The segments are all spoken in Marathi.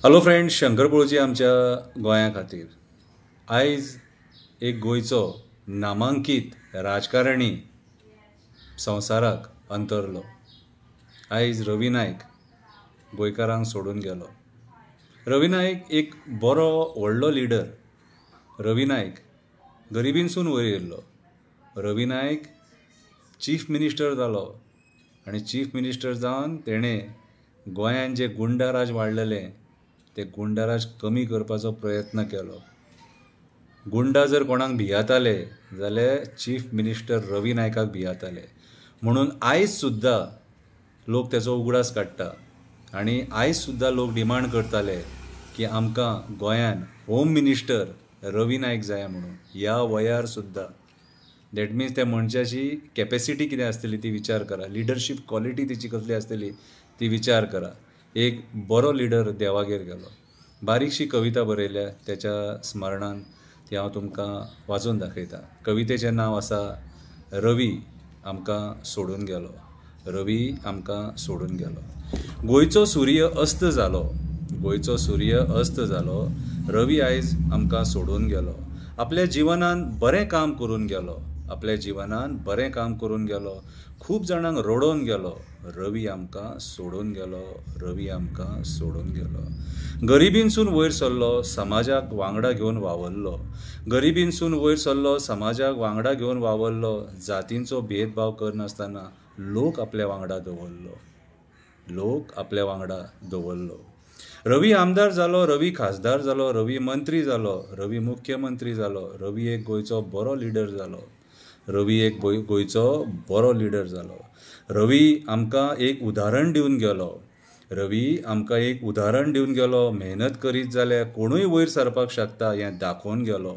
हॅलो फ्रेंड्स, शंकर पळोवची आमच्या गोंया खातीर आयज एक गोंयचो नामांकीत राजकारणी संवसाराक अंतरलो। आयज रवी नायक गोंयकारांक सोडून गेलो। रवी नायक एक बरो व्हडलो लिडर। रवी नायक गरिबीनसून वयर येयल्लो। रवी नायक चीफ मिनिस्टर जालो आनी चीफ मिनिस्टर जावन तेणें गोंयान जे गुंडाराज वाडलेलें ते गुंडाराज कमी करपाचो प्रयत्न केलो। गुंडा जर कोणाक भियाताले जाल्यार चीफ मिनिस्टर रवी नायकाक भियाताले। म्हणून आयज सुद्दां लोक तेचो उगडास काडटा आनी आयज सुद्दां लोक डिमांड करताले की आमकां गोंयान होम मिनिस्टर रवी नायक जाय म्हणून। ह्या वयार सुद्दां दॅट मिन्स त्या मनशाची कॅपेसिटी कितें आसतली ती विचार करा, लिडरशीप क्वॉलिटी तिची कसली आसतली ती विचार करा। एक बरो लिडर देवागेर गेलो। बारीकशी कविता बरयल्या त्याच्या स्मरणान ती हांव तुमकां वाचून दाखयता। कवितेचें नांव आसा रवी आमकां सोडून गेलो। रवी आमकां सोडून गेलो। गोंयचो सूर्य अस्त जालो, गोंयचो सूर्य अस्त जालो। रवी आयज आमकां सोडून गेलो। आपल्या जिवनान बरें काम करून गेलो, आपल्या जिवनान बरें काम करून गेलो। खूब जाणांक रडोवन गेलो। रवी आमकां सोडून गेलो, रवी आमकां सोडून गेलो। गरिबीनसून वयर सरलो, समाजाक वांगडा घेवन वावरलो। गरिबीनसून वयर सरलो, समाजाक वांगडा घेवन वावरलो। जातींचो भेदभाव करनासतना लोक आपल्या वांगडा दवरलो, लोक आपल्या वांगडा दवरलो। रवी आमदार जालो, रवी खासदार जालो, रवी मंत्री जालो, रवी मुख्यमंत्री जालो। रवी एक गोंयचो बरो लिडर जालो। रवी एक गोंयचो बरो लिडर जालो। रवी आमकां एक उदाहरण दिवन गेलो। रवी आमकां एक उदाहरण दिवन गेलो। मेहनत करीत जाल्यार कोणूय वयर सरपाक शकता हें दाखोवन गेलो।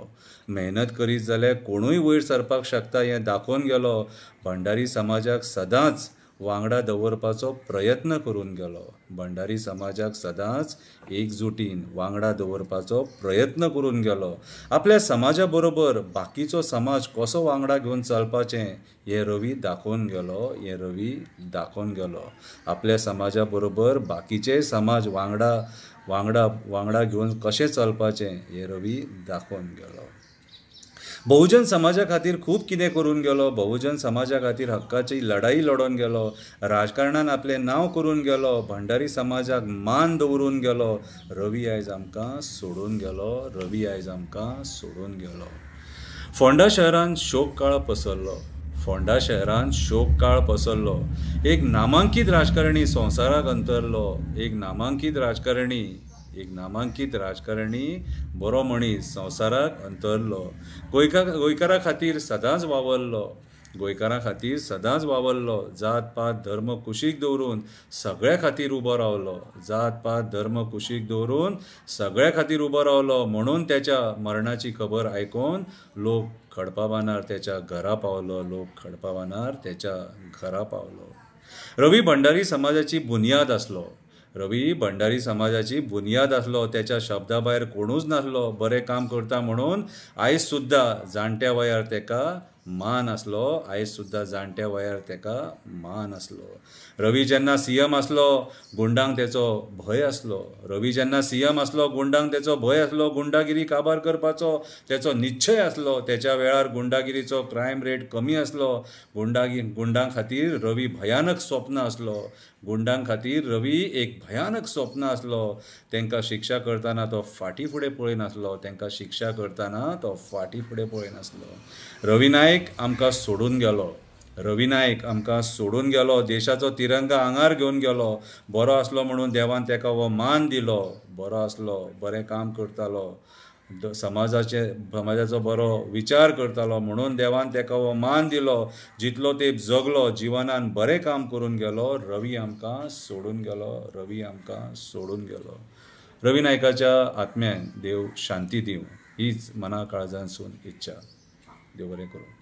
मेहनत करीत जाल्यार कोणूय वयर सरपाक शकता हें दाखोवन गेलो। भंडारी समाजाक सदांच वांगडा दवरपाचो प्रयत्न करून गेलो। भंडारी समाजाक सदांच एकजुटीन वांगडा दवरपाचो प्रयत्न करून गेलो। आपल्या समाजा बरोबर बाकीचो समाज कसो वांगडा घेवन चलपाचें हें रवी दाखोवन गेलो, हें रवी दाखोवन गेलो। आपल्या समाजा बरोबर बाकीचे समाज वांगडा घेवन कशें चलपाचें हें रवी दाखोवन गेलो। बहुजन समाजा खातीर खूब कितें करून गेलो। बहुजन समाजा खातीर हक्काची लढाई लडोवन गेलो। राजकारणान आपलें नांव करून गेलो। भंडारी समाजाक मान दवरून गेलो। रवी आयज आमकां सोडून गेलो, रवी आयज आमकां सोडून गेलो। फोंडा शहरान शोककाळ पसरलो, फोंडा शहरान शोककाळ पसरलो। एक नामांकीत राजकारणी संवसाराक अंतरलो। एक नामांकीत राजकारणी बरो मनीस संवसाराक अंतरलो। गोंयकारा खातीर सदांच वावरलो, गोंयकारां खातीर सदांच वावरलो। जात पात धर्म कुशीक दवरून सगळ्या खातीर उबो रावलो, जात पात धर्म कुशीक दवरून सगळ्या खातीर उबो रावलो। म्हणून त्याच्या मरणाची खबर आयकून लोक खडपाबानार त्याच्या घरा पावलो, लोक खडपाबानार त्याच्या घरा पावलो। रवी भंडारी समाजाची बुनयाद आसलो, रवी भंडारी समाजाची बुनयाद आसलो। त्याच्या शब्दा भायर कोणूच नासलो। बरें काम करता म्हणून आयज सुद्दां जाणट्या वयार तेका मान आसलो, आयज सुद्दां जाणट्या वयार तेका मान आसलो। रवी जेन्ना सीएम आसलो गुंडांक तेचो भंय आसलो। रवी जेन्ना सीएम आसलो गुंडांक तेचो भंय आसलो। गुंडागिरी काबार करपाचो तेचो निश्चय आसलो। त्याच्या वेळार गुंडागिरीचो क्रायम रेट कमी आसलो। गुंडां खातीर रवी भयानक स्वप्न आसलो। गुंडां खातीर रवी एक भयानक स्वप्न आसलो। तांकां शिक्षा करतना तो फाटी फुडें पळयनासलो, तांकां शिक्षा करतना तो फाटी फुडें पळयनासलो। रवी नायक आमकां सोडून गेलो, रवी नायक आमकां सोडून गेलो। देशाचो तिरंगा आंगार घेवन गेलो। बरो आसलो म्हणून देवान ताका हो मान दिलो। बरो आसलो, बरें काम करतालो, समाजाचो बरो विचार करतालो म्हणून देवान ताका हो मान दिलो। जितलो तेंप जगलो जिवनान बरें काम करून गेलो। रवी आमकां सोडून गेलो, रवी आमकां सोडून गेलो। रवी नायकाच्या आत्म्याक देव शांती दिवं हीच मना काळजानसून इच्छा। देव बरें करूं।